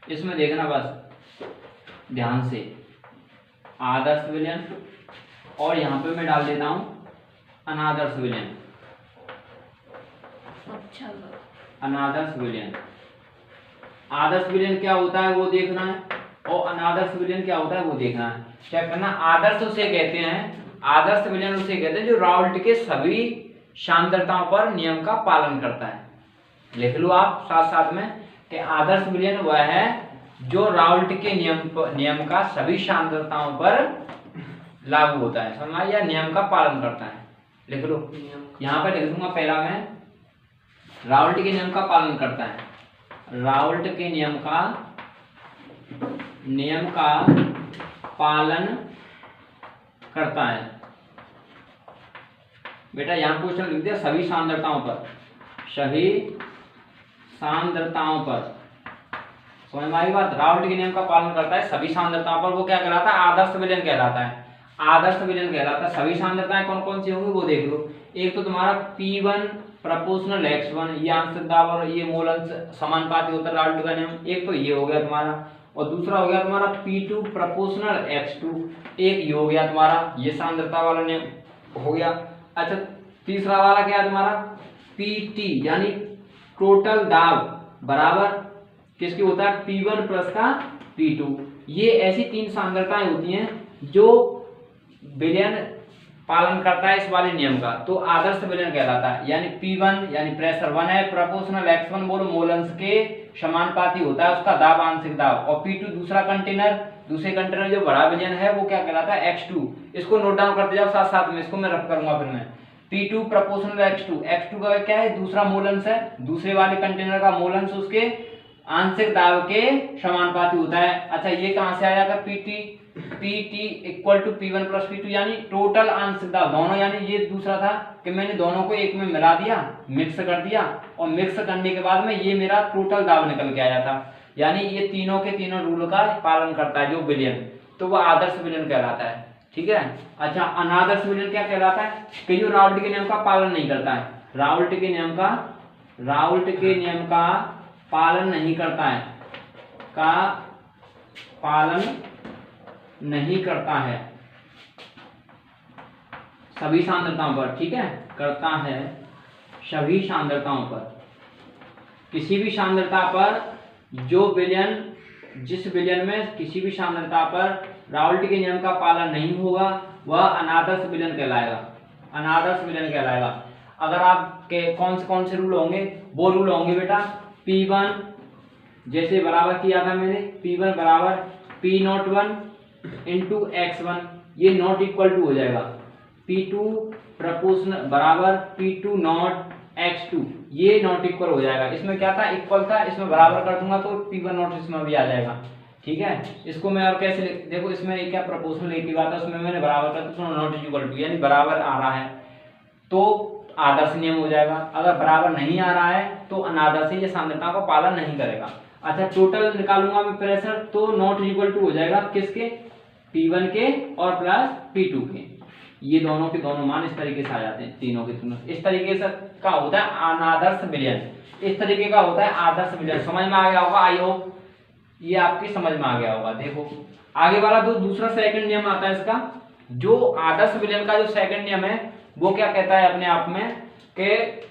इसमें देखना बस ध्यान से, आदर्श विलयन, और यहाँ पे मैं डाल देता हूँ अनादर्श विलयन। अच्छा, अनादर्श विलयन, आदर्श विलयन क्या होता है वो देखना है। और अनादर्श विलयन क्या होता है वो देखना है, चेक करना। आदर्श उसे कहते हैं, आदर्श विलयन उसे कहते हैं जो राउल्ट के सभी सांद्रताओं पर नियम का पालन करता है। लिख लो आप साथ साथ में कि आदर्श विलयन वह है जो राउल्ट के नियम का सभी सांद्रताओं पर लागू होता है, समझ या नियम का पालन करता है। लिख लो, यहाँ पर लिख दूंगा पहला मैं, राउल्ट के नियम का पालन करता है, राउल्ट के नियम का पालन करता है। बेटा यहाँ क्वेश्चन लिख दिया सभी सांद्रताओं पर, सभी सांद्रताओं पर, समझ में आई बात। राउल्ट के नियम का पालन करता है सभी सांद्रताओं पर, वो क्या कहलाता है, आदर्श विलयन कहलाता है, आदर्श विलयन कहलाता है। सभी सांद्रताएं कौन कौन सी होंगी वो देख लो। एक तो तुम्हारा P1 प्रोपोर्शनल x1, ये आंशिक दाब और ये मोल अंश समानुपाती होता है राउल्ट का नियम, एक तो ये हो गया तुम्हारा। और दूसरा हो गया तुम्हारा P2 प्रोपोर्शनल x2, एक ये हो गया तुम्हारा, ये सांद्रता वाला नियम हो गया। अच्छा तीसरा वाला क्या है तुम्हारा, PT यानी टोटल दाब बराबर किसकी होता है, P1 प्लस का P2। ये ऐसी तीन सांद्रताएं होती हैं जो विलयन पालन करता है इस वाले नियम का, तो आदर्श विलयन कहलाता है। यानी P1 यानी प्रेशर 1 है, प्रोपोर्शनल x1 बोलो मोल अंश के समानुपाती होता है उसका दाब आंशिक दाब, और P2 दूसरा कंटेनर जो बड़ा विलयन है वो क्या कहलाता है, x2। इसको नोट डाउन करते जाओ साथ साथ में, इसको मैं रफ करूंगा फिर मैं। P2 प्रोपोर्शनल x2 का क्या है, दूसरा मोल अंश है, दूसरे वाले कंटेनर का मोल अंश उसके आंशिक दाब के समानुपाती होता है। अच्छा ये कहां से आया, PT equal to P1 plus P2 यानी टोटल आंशिक दाब दोनों, यानी ये दूसरा था कि मैंने दोनों को एक में मिला दिया, मिक्स कर दिया, और मिक्स करने के बाद में ये मेरा टोटल दाब निकल के आया था। यानी ये तीनों के तीनों रूल का पालन करता है जो विलयन, तो वो आदर्श विलयन कहलाता है, ठीक है। अच्छा अनादर्श विलयन क्या कहलाता है, कि जो राउल्ट के नियम का पालन नहीं करता है, राउल्ट के नियम का पालन नहीं करता है, नहीं करता है सभी सांद्रताओं पर, ठीक है, करता है सभी सांद्रताओं पर, किसी भी सांद्रता पर जो विलयन, जिस विलयन में किसी भी सांद्रता पर राउल्ट के नियम का पालन नहीं होगा वह अनादर्श विलयन कहलाएगा, अनादर्श विलयन कहलाएगा। अगर आपके कौन से रूल होंगे, वो रूल होंगे बेटा P1 जैसे बराबर किया था मैंने, P1 बराबर P01 इंटू x1, ये नॉट इक्वल टू हो जाएगा P2 प्रोपोर्शनल बराबर P2 नॉट x2, ये नॉट इक्वल हो जाएगा। इसमें क्या था, इक्वल था, इसमें बराबर कर दूंगा तो P1 नॉट इसमें भी आ जाएगा, ठीक है। इसको मैं और कैसे देखो, इसमें क्या प्रोपोर्शनल एक ही बात है, उसमें मैंने बराबर कर दिया तो नॉट इक्वल टू यानी बराबर आ रहा है तो आदर्श नियम हो जाएगा, अगर बराबर नहीं आ रहा है तो अनादर्श, ये सांद्रता का पालन नहीं करेगा। अच्छा टोटल निकालूंगा मैं प्रेशर, तो नॉट इक्वल टू हो जाएगा किसके, P1 के और प्लस P2 के, ये दोनों के दोनों मान इस तरीके से आ जाते हैं, तीनों के तीनों इस तरीके से का होता है अनादर्श विलयन, इस तरीके का होता है आदर्श विलयन। समझ में आ गया होगा, आई होप ये आपकी समझ में आ गया होगा। देखो आगे वाला दूसरा सेकंड नियम आता है इसका, जो आदर्श विलयन का जो सेकंड नियम है वो क्या कहता है अपने आप में कि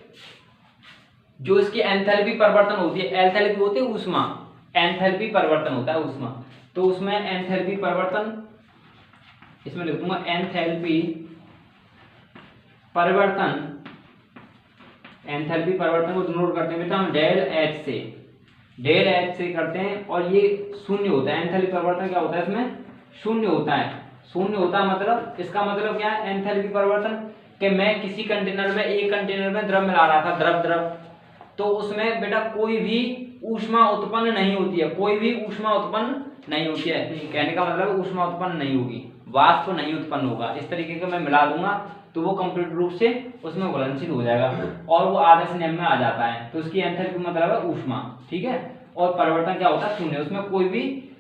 जो इसकी एंथैल्पी परिवर्तन होती है, एंथैल्पी होती है ऊष्मा, एंथैल्पी परिवर्तन होता है ऊष्मा, तो उसमें एंथैल्पी परिवर्तन, इसमें लिख दूंगा एंथैल्पी परिवर्तन, एंथैल्पी परिवर्तन को नोट करते हैं बेटा हम डेल एच से करते हैं, और ये शून्य होता है। एंथैल्पी परिवर्तन क्या होता है, इसमें शून्य होता है, शून्य होता है मतलब इसका मतलब क्या है, एंथैल्पी परिवर्तन कि मैं किसी कंटेनर में, एक कंटेनर में द्रव मिला रहा था, द्रव तो उसमें बेटा कोई भी ऊष्मा उत्पन्न नहीं होती है, कोई भी ऊष्मा उत्पन्न नहीं होती है, कहने का मतलब ऊष्मा उत्पन्न नहीं होगी, वाष्प नहीं उत्पन्न होगा। इस तरीके का मैं मिला दूंगा तो वो कंप्लीट रूप से उसमें घुलनशील हो जाएगा और वो आदर्श नियम में आ जाता है, तो उसकी एंथैल्पी मतलब है ऊष्मा, ठीक है। और परिवर्तन क्या होता है, शून्य, उसमें कोई भी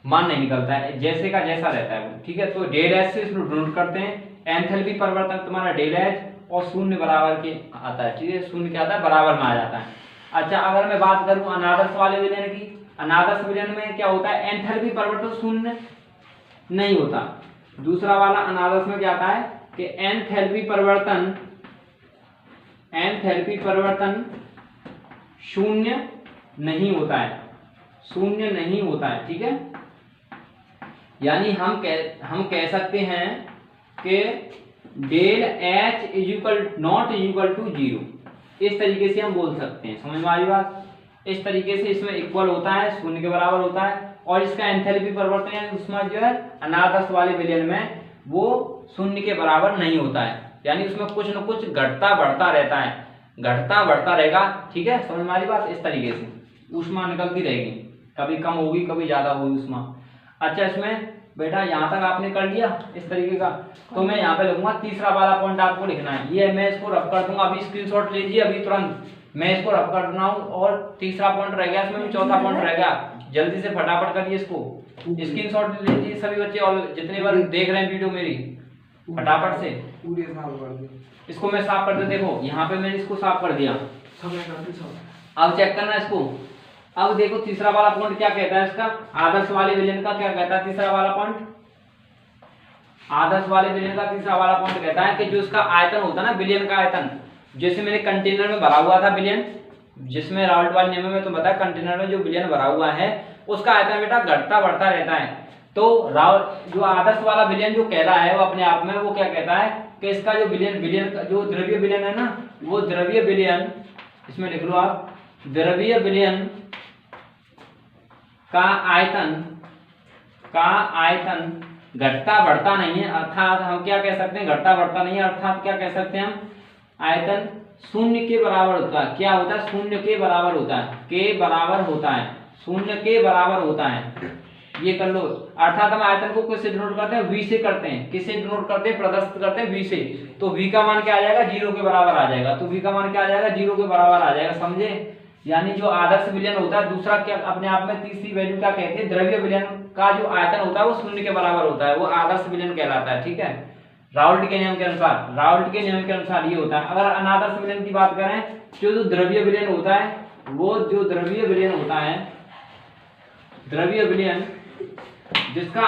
मान नहीं निकलता है, जैसे का जैसा रहता है वो, ठीक है। तो डेल एच से इसको नोट करते हैं, एंथैल्पी परिवर्तन तुम्हारा डेल एच और शून्य बराबर के आता है, ठीक है, शून्य क्या आता है, बराबर में आ जाता है। अच्छा अगर मैं बात करूं अनादर्श वाले विलयन की, अनादर्श विलयन में क्या होता है, एंथैल्पी परिवर्तन शून्य नहीं होता। दूसरा वाला अनादर्श में क्या आता है कि एंथैल्पी परिवर्तन शून्य नहीं होता है, शून्य नहीं होता है, ठीक है, यानी हम कह सकते हैं कि del H not equal to 0, इस तरीके से हम बोल सकते हैं। समझ में आ रही बात? इस तरीके से इसमें इक्वल होता है, शून्य के बराबर होता है, और इसका एंथैल्पी परिवर्तन यानी उसमें जो है अनादर्श वाले विलयन में वो शून्य के बराबर नहीं होता है, यानी उसमें कुछ न कुछ घटता बढ़ता रहता है, घटता बढ़ता रहेगा। ठीक है, समझ में आ रही बात? इस तरीके से ऊष्मा निकलती रहेगी, कभी कम होगी कभी ज्यादा होगी ऊष्मा। अच्छा, इसमें बेटा यहाँ तक आपने कर लिया इस तरीके का, तो मैं यहाँ पे लिखूंगा तीसरा वाला पॉइंट आपको लिखना है। ये मैं इसको रफ कर दूंगा, अभी स्क्रीनशॉट लीजिए अभी तुरंत, मैं इसको रफ कर रहा हूँ। और तीसरा पॉइंट रह गया, इसमें चौथा पॉइंट रह गया, जल्दी से फटाफट करिए इसको, स्क्रीनशॉट लीजिए सभी बच्चे और जितने बार देख रहे हैं वीडियो मेरी, फटाफट से इसको मैं साफ कर दे। देखो यहाँ पे मैंने इसको साफ कर दिया, अब चेक करना इसको। अब देखो तीसरा वाला पॉइंट क्या कहता है इसका, आदर्श वाले विलयन का क्या कहता है तीसरा वाला पॉइंट, आदर्श वाले विलयन का तीसरा वाला पॉइंट कहता है कि जो उसका आयतन होता है ना, विलयन का आयतन, जैसे मेरे कंटेनर में भरा हुआ था विलयन, जिसमें राउल्ट वाले नियम में तो बताया कंटेनर में जो विलयन भरा हुआ है उसका आयतन बेटा घटता बढ़ता रहता है। तो जो आदर्श वाला विलयन जो कह रहा है वो अपने आप में वो क्या कहता है कि इसका जो विलयन जो द्रव्य विलयन है ना, वो द्रव्य विलयन, इसमें लिख लो आप, द्रव्य विलयन का आयतन घटता बढ़ता नहीं है, अर्थात हम क्या कह सकते हैं, घटता बढ़ता नहीं है, अर्थात क्या कह सकते हैं हम, आयतन शून्य के बराबर होता है। क्या होता है? शून्य के बराबर होता है, के बराबर होता है, शून्य के बराबर होता है। ये कर लो, अर्थात हम आयतन को किससे डिनोट करते हैं, v से करते हैं। किससे डिनोट करते हैं? प्रदर्शित करते हैं v से। तो v का मान क्या आ जाएगा? 0 के बराबर आ जाएगा। तो v का मान क्या आ जाएगा? 0 के बराबर आ जाएगा, समझे? यानी जो आदर्श विलयन होता है, दूसरा क्या अपने आप में तीसरी वैल्यू क्या कहते हैं, द्रव्य विलयन का जो आयतन होता है वो शून्य के बराबर होता है, वो आदर्श विलयन कहलाता है। ठीक है, राउल्ट के नियम के अनुसार, राउल्ट के नियम के अनुसार ये होता है। अगर अनादर्श विलयन की बात करें, जो द्रव्य विलयन होता है, वो जो द्रव्य विलयन होता है, द्रव्य विलयन जिसका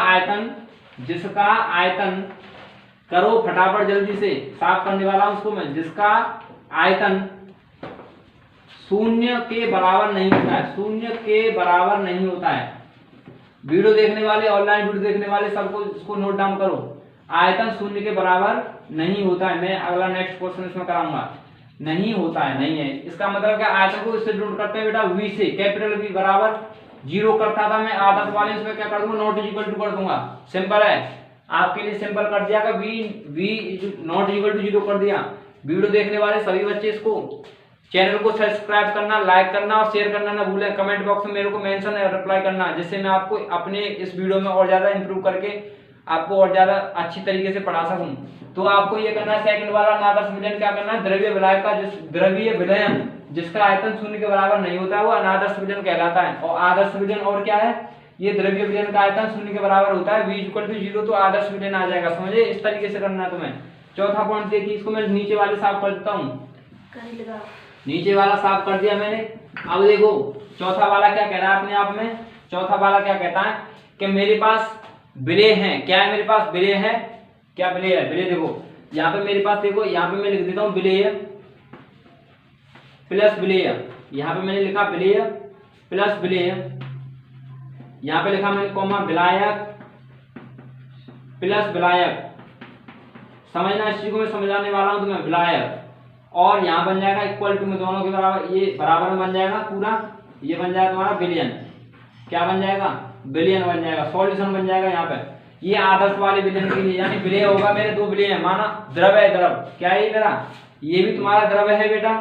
आयतन करो फटाफट जल्दी से, साफ करने वाला हूं उसको मैं, जिसका आयतन शून्य के बराबर नहीं होता है, शून्य के बराबर नहीं होता है। वीडियो देखने वाले, ऑनलाइन वीडियो देखने वाले सबको इसको नोट डाउन करो, आयतन शून्य के बराबर नहीं होता है। मैं अगला नेक्स्ट क्वेश्चन इसमें कराऊंगा, नहीं होता है, नहीं है। इसका मतलब क्या, आयतन को इससे डिनोट करते हैं बेटा v से, कैपिटल V बराबर 0 करता था मैं आदर्श वाले, इसमें क्या कर दूंगा, नॉट इक्वल टू कर दूंगा। सिंपल है, आपके लिए सिंपल कर दिया का v नॉट इक्वल टू 0 कर दिया। वीडियो देखने वाले सभी बच्चे इसको चैनल को सब्सक्राइब करना, लाइक करना और शेयर करना ना भूलें। कमेंट बॉक्स में मेरे को मेंशन और रिप्लाई करना, जिससे मैं आपको अपने इस वीडियो में और ज्यादा इंप्रूव करके आपको और ज्यादा अच्छी तरीके से पढ़ा सकूं। तो आपको ये करना है, सेकंड वाला अनादर्श विलयन क्या करना है, द्रव्य विलयन का द्रव्य विलयन जिसका आयतन शून्य के बराबर नहीं होता है वो अनादर्श विलयन कहलाता है। और आदर्श विलयन और क्या है, ये द्रव्य विलयन का आयतन शून्य के बराबर होता है, v इक्वल टू 0, तो आदर्श विलयन आ जाएगा। समझे? इस तरीके से करना है तुम्हें। चौथा पॉइंट देखिए, इसको मैं नीचे वाले साफ कर देता हूँ, नीचे वाला साफ कर दिया मैंने। अब देखो चौथा वाला क्या कह रहा है अपने आप में, चौथा वाला क्या कहता है कि मेरे पास विलेय है। क्या है मेरे पास? विलेय है। क्या विलेय है? विलेय देखो यहाँ पे मेरे पास, देखो यहाँ पे मैं लिख देता हूँ विलेय प्लस विलेय, यहाँ पे मैंने लिखा विलेय प्लस विलेय, यहाँ पे लिखा मैंने कॉमा विलायक प्लस विलायक। समझना, इस चीज को मैं समझाने वाला हूँ तुम्हें, विलायक। और यहाँ बन जाएगा इक्वल टू में दोनों के बराबर, ये बराबर में बन जाएगा पूरा, ये बन जाएगा तुम्हारा विलयन। क्या बन जाएगा? विलयन बन जाएगा, सॉल्यूशन बन जाएगा यहाँ पे। ये आदर्श वाले विलयन के लिए, यानी विलय होगा मेरे दो विलय है, माना द्रव है, द्रव क्या है ये मेरा, ये भी तुम्हारा द्रव है बेटा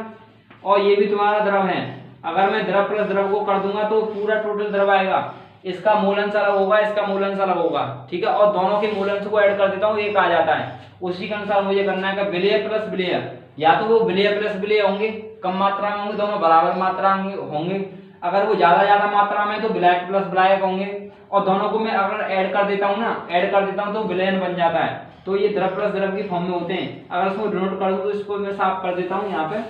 और ये भी तुम्हारा द्रव है। अगर मैं द्रव प्लस द्रव को कर दूंगा तो पूरा टोटल द्रव आएगा, इसका मूलंश अलग होगा, इसका मूलंश अलग होगा, ठीक है। और दोनों के मूलंश को ऐड कर देता हूँ, एक आ जाता है। उसी के अनुसार मुझे करना है कि विलय प्लस विलय, या तो वो विलय प्लस विलय होंगे, कम मात्रा में होंगे, दोनों बराबर मात्रा में होंगे। अगर वो ज्यादा मात्रा में तो विलायक प्लस विलायक होंगे। और दोनों को मैं अगर ऐड कर देता हूँ ना, ऐड कर देता हूँ तो विलयन बन जाता है। तो ये द्रव प्लस द्रव की फॉर्म में होते हैं। अगर इसको डिनोट कर दूं तो इसको मैं साफ कर देता हूँ यहाँ पे।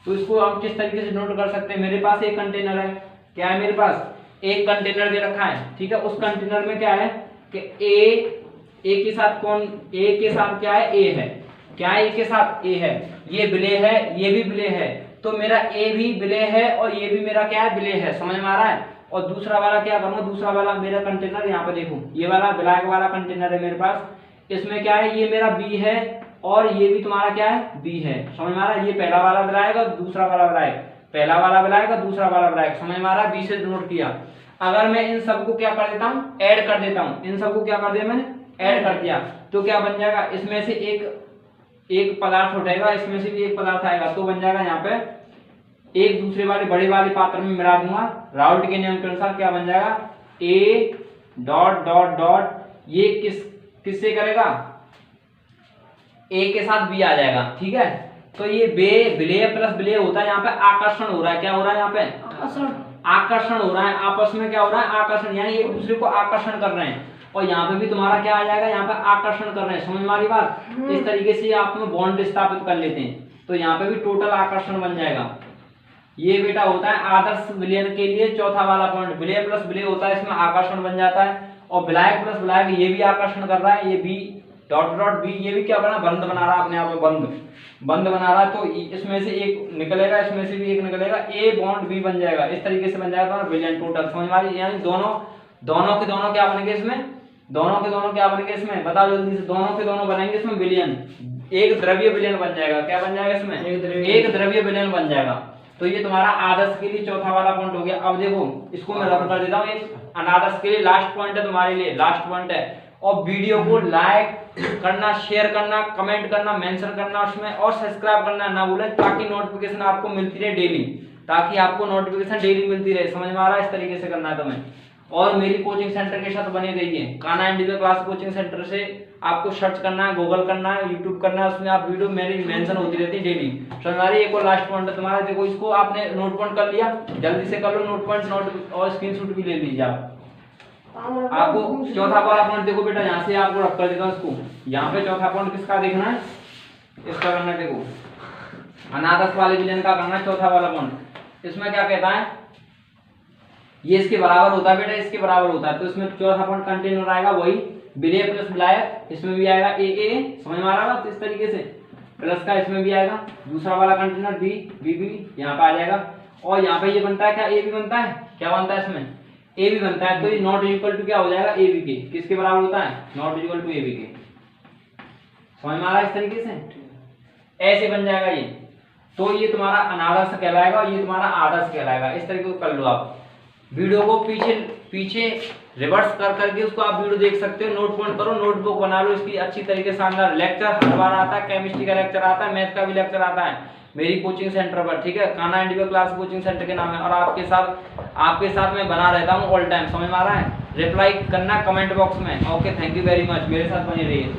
तो इसको हम किस तरीके से डिनोट कर सकते हैं, मेरे पास एक कंटेनर है, क्या है मेरे पास, एक कंटेनर दे रखा है, ठीक है। उस कंटेनर में क्या है कि ए के साथ कौन, ए के साथ क्या है, ए है, क्या है, ए के साथ ए है, ये विलय है, ये भी विलय है, तो मेरा ए भी विलय है और ये भी मेरा क्या है, विलय है। समझ में आ रहा है। और दूसरा वाला क्या करूंगा, दूसरा वाला मेरा कंटेनर यहाँ पे देखो, ये वाला ब्लैक वाला कंटेनर है मेरे पास, इसमें क्या है, ये मेरा बी है और ये भी तुम्हारा क्या है, बी है। समझ में आ रहा है, ये पहला वाला ब्लैक और दूसरा वाला ब्लैक, पहला वाला ब्लैक और दूसरा वाला ब्लैक। समझ में आ रहा है, बी से नोट किया। अगर मैं इन सबको क्या कर देता हूँ, ऐड कर देता हूँ, इन सबको क्या कर दिया मैंने, ऐड कर दिया, तो क्या बन जाएगा, इसमें से एक पदार्थ उठेगा, इसमें से भी एक पदार्थ आएगा, तो बन जाएगा यहाँ पे एक दूसरे वाले बड़े वाले पात्र में मिला दूंगा। राउल्ट के नियम के अनुसार क्या बन जाएगा, ए डॉट डॉट डॉट, ये किससे करेगा, ए के साथ बी आ जाएगा। ठीक है, तो ये विलेय प्लस विलेय होता है, यहाँ पे आकर्षण हो रहा है। क्या हो रहा है, यहाँ पे आकर्षण हो रहा है, आपस में क्या हो रहा है, आकर्षण, यानी एक दूसरे को आकर्षण कर रहे हैं। और यहाँ पे भी तुम्हारा क्या आ जाएगा, यहाँ पे आकर्षण कर रहे हैं। समझ में आ रही बात, इस तरीके से आप में बॉन्ड स्थापित कर लेते हैं, तो यहाँ पे भी टोटल आकर्षण बन जाएगा। ये बेटा होता है आदर्श विलयन के लिए चौथा वाला पॉइंट, विलय प्लस विलय होता है, इसमें आकर्षण बन जाता है। और ब्लैक प्लस ब्लैक, ये भी आकर्षण कर रहा है, ये बी डॉट डॉट बी, ये भी क्या बना, बंद बना रहा है अपने आप में, बंद बना रहा है, तो इसमें से एक निकलेगा, इसमें से भी एक निकलेगा, ए बॉन्ड बी बन जाएगा। इस तरीके से बन जाएगा विलयन टोटल। समझ में आ रही है, यानी दोनों के दोनों क्या बनेंगे इसमें, दोनों के दोनों क्या बनेंगे इसमें, बताओ जल्दी से, दोनों के दोनों बनेंगे इसमें विलयन, एक द्रव्य विलयन बन जाएगा। क्या बन जाएगा इसमें, एक द्रव्य विलयन बन जाएगा। तो ये तुम्हारा आदर्श के लिए चौथा वाला पॉइंट हो गया। अब देखो इसको मैं रफ कर देता हूँ, एक अनादर्श के लिए लास्ट पॉइंट है, तुम्हारे लिए लास्ट पॉइंट है। और वीडियो को लाइक करना, शेयर करना, कमेंट करना, मेंशन करना उसमें, और सब्सक्राइब करना ना भूलें, ताकि नोटिफिकेशन आपको मिलती रहे डेली, ताकि आपको नोटिफिकेशन डेली मिलती रहे। समझ में आ रहा है, इस तरीके से करना है तुम्हें। और मेरी कोचिंग सेंटर के साथ बने रहिए, Kanha individual class coaching centre से आपको सर्च करना है, गूगल करना है, यूट्यूब करना है, उसमें आप वीडियो मेरी मेंशन होती रहती है डेली। समझ आ रही है, एक और लास्ट पॉइंट है तुम्हारा, देखो इसको आपने नोट पॉइंट कर लिया, जल्दी से कर लो नोट पॉइंट, नोट और स्क्रीनशॉट भी ले लीजिए आप। आपको चौथा वाला पॉइंट देखो बेटा, यहाँ से आपको रख कर देता हूँ इसको, यहाँ पे चौथा पॉइंट किसका देखना है, इसका करना है। देखो अनादर्श वाले विलयन का करना है चौथा वाला पॉइंट। इसमें क्या कहता है, ये इसके बराबर होता है बेटा, इसके बराबर होता है, तो इसमें चौथा पॉइंट कंटेनर आएगा वही विलय प्लस विलय, इसमें भी आएगा ए, समझ में आ रहा है, इस तरीके से प्लस का इसमें भी आएगा, दूसरा वाला कंटेनर बी यहाँ पे आ जाएगा। और यहाँ पे ये बनता है क्या, ए भी बनता है, क्या बनता है इसमें, ए भी बनता है, तो ये नॉट इक्वल टू क्या हो जाएगा, ए बी के, किसके बराबर होता है, not equal to A B के। समझ में आ रहा है, इस तरीके से ऐसे बन जाएगा ये, तो ये तुम्हारा अनादर्श कहलाएगा और ये तुम्हारा आदर्श कहलाएगा। इस तरीके से कर लो आप। वीडियो को पीछे रिवर्स कर करके उसको आप वीडियो देख सकते हो, नोट पॉइंट करो, नोटबुक बना लो इसकी अच्छी तरीके से। शानदार लेक्चर हर बार आता है, केमिस्ट्री का लेक्चर आता है, मैथ का भी लेक्चर आता है मेरी कोचिंग सेंटर पर। ठीक है, Kanha individual class coaching centre के नाम है, और आपके साथ मैं बना रहता हूँ ऑल टाइम। समझ में आ रहा है, रिप्लाई करना कमेंट बॉक्स में। Okay, thank you very much, मेरे साथ बने रहिए।